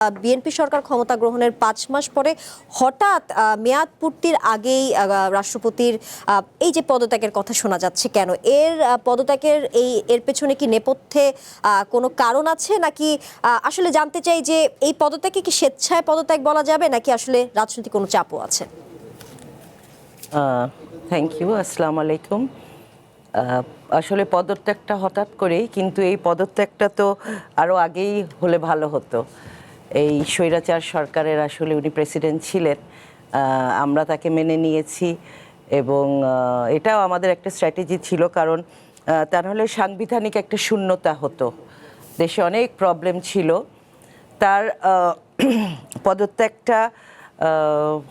BNP সরকার ক্ষমতা গ্রহণের ৫ মাস পরে হঠাৎ মেয়াদ পূর্তির আগেই রাষ্ট্রপতির এই যে পদত্যাগের কথা শোনা যাচ্ছে, কেন এর পদত্যাগের এর পেছনে কি নেপথ্যে কোনো কারণ আছে, নাকি আসলে জানতে চাই যে এই পদত্যাগকে কি স্বেচ্ছায় পদত্যাগ বলা যাবে, নাকি আসলে রাজনৈতিক কোনো চাপও আছে? থ্যাংক ইউ, আসসালামু আলাইকুম। আসলে পদত্যাগটা হঠাৎ করেই, কিন্তু এই পদত্যাগটা তো আরও আগেই হলে ভালো হতো। এই স্বৈরাচার সরকারের আসলে উনি প্রেসিডেন্ট ছিলেন, আমরা তাকে মেনে নিয়েছি এবং এটাও আমাদের একটা স্ট্র্যাটেজি ছিল, কারণ তা নাহলে সাংবিধানিক একটা শূন্যতা হতো, দেশে অনেক প্রবলেম ছিল। তার পদত্যাগটা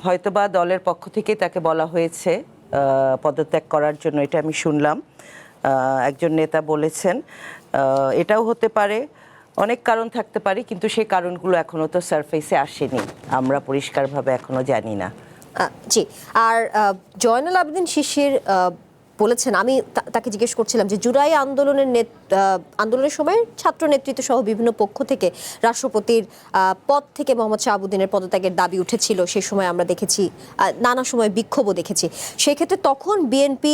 হয়তোবা দলের পক্ষ থেকে তাকে বলা হয়েছে পদত্যাগ করার জন্য, এটা আমি শুনলাম একজন নেতা বলেছেন। এটাও হতে পারে, অনেক কারণ থাকতে পারে, কিন্তু সেই কারণগুলো এখনো তো সারফেসে আসেনি, আমরা পরিষ্কারভাবে এখনো জানি না। জি, আর জয়নুল আবেদিন শিশির বলেছেন, আমি তাকে জিজ্ঞেস করছিলাম যে জুলাই আন্দোলনের সময় ছাত্র নেতৃত্ব সহ বিভিন্ন পক্ষ থেকে রাষ্ট্রপতির পদ থেকে মোহাম্মদ শাহাবুদ্দিনের পদত্যাগের দাবি উঠেছিল। সেই সময় আমরা দেখেছি নানা সময় বিক্ষোভও দেখেছি। সেই ক্ষেত্রে তখন বিএনপি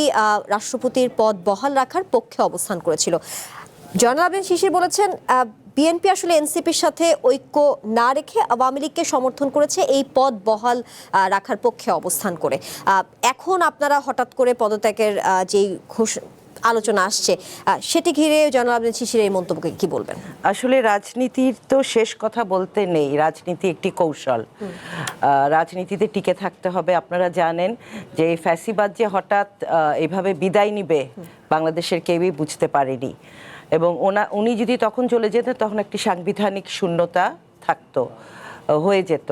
রাষ্ট্রপতির পদ বহাল রাখার পক্ষে অবস্থান করেছিল। জয়নুল আবেদিন শিশির বলেছেন বিএনপি আসলে এনসিপির সাথে ঐক্য না রেখে আওয়ামী লীগকে সমর্থন করেছে এই পদ বহাল রাখার পক্ষে অবস্থান করে। এখন আপনারা হঠাৎ করে পদত্যাগের যেই আলোচনা আসছে, সেটি ঘিরে জয়নুল আবেদিন শিশির এই মন্তব্যকে কি বলবেন? আসলে রাজনীতির তো শেষ কথা বলতে নেই, রাজনীতি একটি কৌশল, রাজনীতিতে টিকে থাকতে হবে। আপনারা জানেন যে এই ফ্যাসিবাদ যে হঠাৎ এভাবে বিদায় নিবে বাংলাদেশের কেউই বুঝতে পারেনি, এবং উনি যদি তখন চলে যেতেন তখন একটি সাংবিধানিক শূন্যতা থাকতো, হয়ে যেত।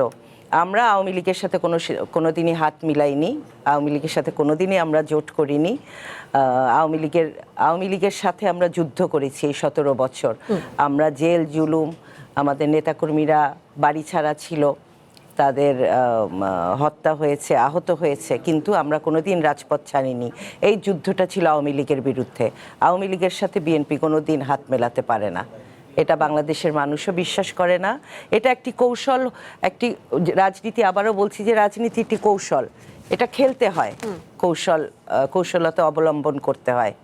আমরা আওয়ামী লীগের সাথে কোনোদিনই হাত মিলাইনি, আওয়ামী লীগের সাথে কোনোদিনই আমরা জোট করিনি। আওয়ামী লীগের সাথে আমরা যুদ্ধ করেছি এই 17 বছর। আমরা জেল জুলুম, আমাদের নেতাকর্মীরা বাড়ি ছাড়া ছিল, তাদের হত্যা হয়েছে, আহত হয়েছে, কিন্তু আমরা কোনোদিন রাজপথ ছাড়িনি। এই যুদ্ধটা ছিল আওয়ামী লীগের বিরুদ্ধে। আওয়ামী লীগের সাথে বিএনপি কোনোদিন হাত মেলাতে পারে না, এটা বাংলাদেশের মানুষও বিশ্বাস করে না। এটা একটি কৌশল, একটি রাজনীতি, আবারও বলছি যে রাজনীতি একটি কৌশল, এটা খেলতে হয়, কৌশলতা অবলম্বন করতে হয়।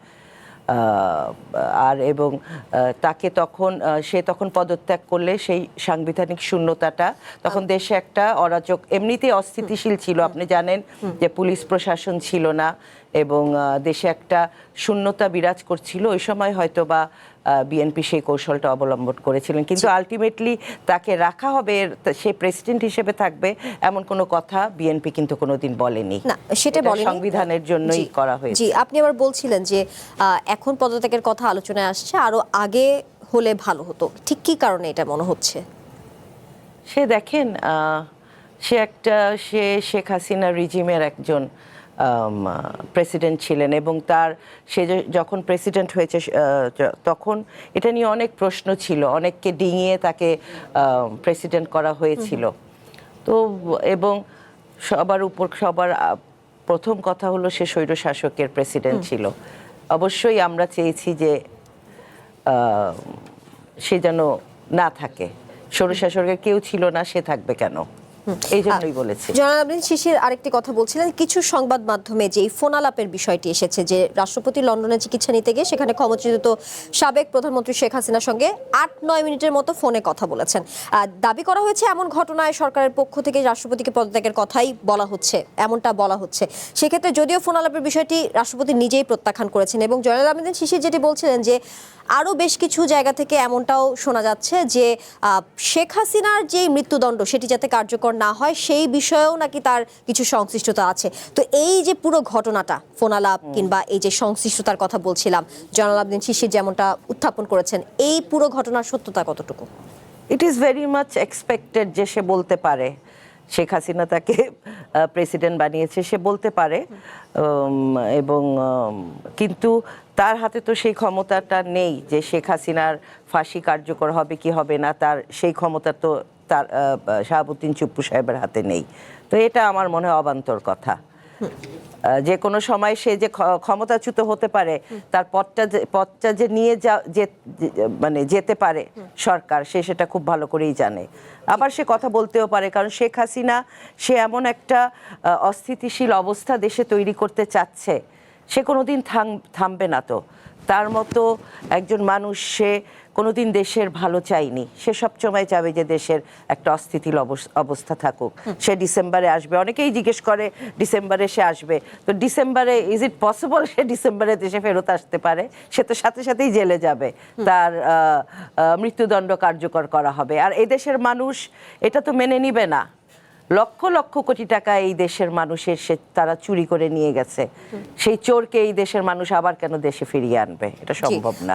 আর এবং তাকে তখন সে তখন পদত্যাগ করলে সেই সাংবিধানিক শূন্যতাটা, তখন দেশে একটা অরাজক, এমনিতেই অস্থিতিশীল ছিল, আপনি জানেন যে পুলিশ প্রশাসন ছিল না এবং দেশে একটা শূন্যতা বিরাজ করছিল। ওই সময় হয়তো বা বিএনপি সেই কৌশলটা অবলম্বন করেছিলেন, কিন্তু আলটিমেটলি তাকে রাখা হবে, সে প্রেসিডেন্ট হিসেবে থাকবে, এমন কোনো কথা বিএনপি কিন্তু কোনোদিন বলেনি। না, সেটা বলেনি, সংবিধানের জন্যই করা হয়েছে। জি, আপনি আবার বলছিলেন যে এখন পদত্যাগের কথা আলোচনায় আসছে, আরো আগে হলে ভালো হতো, ঠিক কি কারণে এটা মনে হচ্ছে? সে দেখেন, সে শেখ হাসিনা রিজিমের একজন প্রেসিডেন্ট ছিলেন, এবং সে যখন প্রেসিডেন্ট হয়েছে তখন এটা নিয়ে অনেক প্রশ্ন ছিল, অনেককে ডিঙিয়ে তাকে প্রেসিডেন্ট করা হয়েছিল। তো এবং সবার প্রথম কথা হলো সে স্বৈরশাসকের প্রেসিডেন্ট ছিল। অবশ্যই আমরা চেয়েছি যে সে যেন না থাকে, স্বৈরশাসকের কেউ ছিল না, সে থাকবে কেন, এই জন্যই বলেছি। জয়নুল আবেদিন শিশির আরেকটি কথা বলছিলেন, কিছু সংবাদ মাধ্যমে যে ফোন আলাপের বিষয়টি এসেছে, যে রাষ্ট্রপতি লন্ডনে চিকিৎসা নিতে গিয়ে সেখানে ক্ষমতাচ্যুত সাবেক প্রধানমন্ত্রী শেখ হাসিনার সঙ্গে 8-9 মিনিটের মতো ফোনে কথা বলেছেন। দাবি করা হয়েছে এমন ঘটনায় সরকারের পক্ষ থেকে রাষ্ট্রপতিকে পদত্যাগের কথাই বলা হচ্ছে, এমনটা বলা হচ্ছে। সেক্ষেত্রে যদিও ফোন আলাপের বিষয়টি রাষ্ট্রপতি নিজেই প্রত্যাখ্যান করেছেন, এবং জয়নুল আবেদিন শিশির যেটি বলছিলেন যে আরও বেশ কিছু জায়গা থেকে এমনটাও শোনা যাচ্ছে যে শেখ হাসিনার যে মৃত্যুদণ্ড সেটি যাতে কার্যকর না হয় সেই বিষয়েও নাকি তার কিছু সংশ্লিষ্টতা আছে। তো এই যে পুরো ঘটনাটা, ফোন আলাপ কিংবা এই যে সংশ্লিষ্টতার কথা বলছিলাম, জয়নুল আবেদিন শিশির যেমনটা উত্থাপন করেছেন, এই পুরো ঘটনার সত্যতা কতটুকু? It is very much expected যে সে বলতে পারে, শেখ হাসিনা তাকে প্রেসিডেন্ট বানিয়েছে, সে বলতে পারে, এবং কিন্তু তার হাতে তো সেই ক্ষমতাটা নেই যে শেখ হাসিনার ফাঁসি কার্যকর হবে কি হবে না, তার সেই ক্ষমতা তো তার শাহাবুদ্দিন চুপ্পু সাহেবের হাতে নেই। তো এটা আমার মনে হয় অবান্তর কথা। যে কোনো সময় সে যে ক্ষমতাচ্যুত হতে পারে, তার পথটা যে নিয়ে মানে যেতে পারে সরকার, সে সেটা খুব ভালো করেই জানে। আবার সে কথা বলতেও পারে, কারণ শেখ হাসিনা সে এমন একটা অস্থিতিশীল অবস্থা দেশে তৈরি করতে চাচ্ছে, সে কোনোদিন থামবে না। তো তার মতো একজন মানুষ, সে কোনোদিন দেশের ভালো চায়নি, সে সবসময় চাবে যে দেশের একটা অস্থিতিশীল অবস্থা থাকুক। সে ডিসেম্বরে আসবে, অনেকেই জিজ্ঞেস করে ডিসেম্বরে সে আসবে, তো ডিসেম্বরে ইজ ইট পসিবল সে ডিসেম্বরে দেশে ফেরত আসতে পারে? সে তো সাথে সাথেই জেলে যাবে, তার মৃত্যুদণ্ড কার্যকর করা হবে। আর এদেশের মানুষ এটা তো মেনে নিবে না। লক্ষ লক্ষ কোটি টাকা এই দেশের মানুষের তারা চুরি করে নিয়ে গেছে, সেই চোরকে এই দেশের মানুষ আবার কেন দেশে ফিরিয়ে আনবে? এটা সম্ভব না।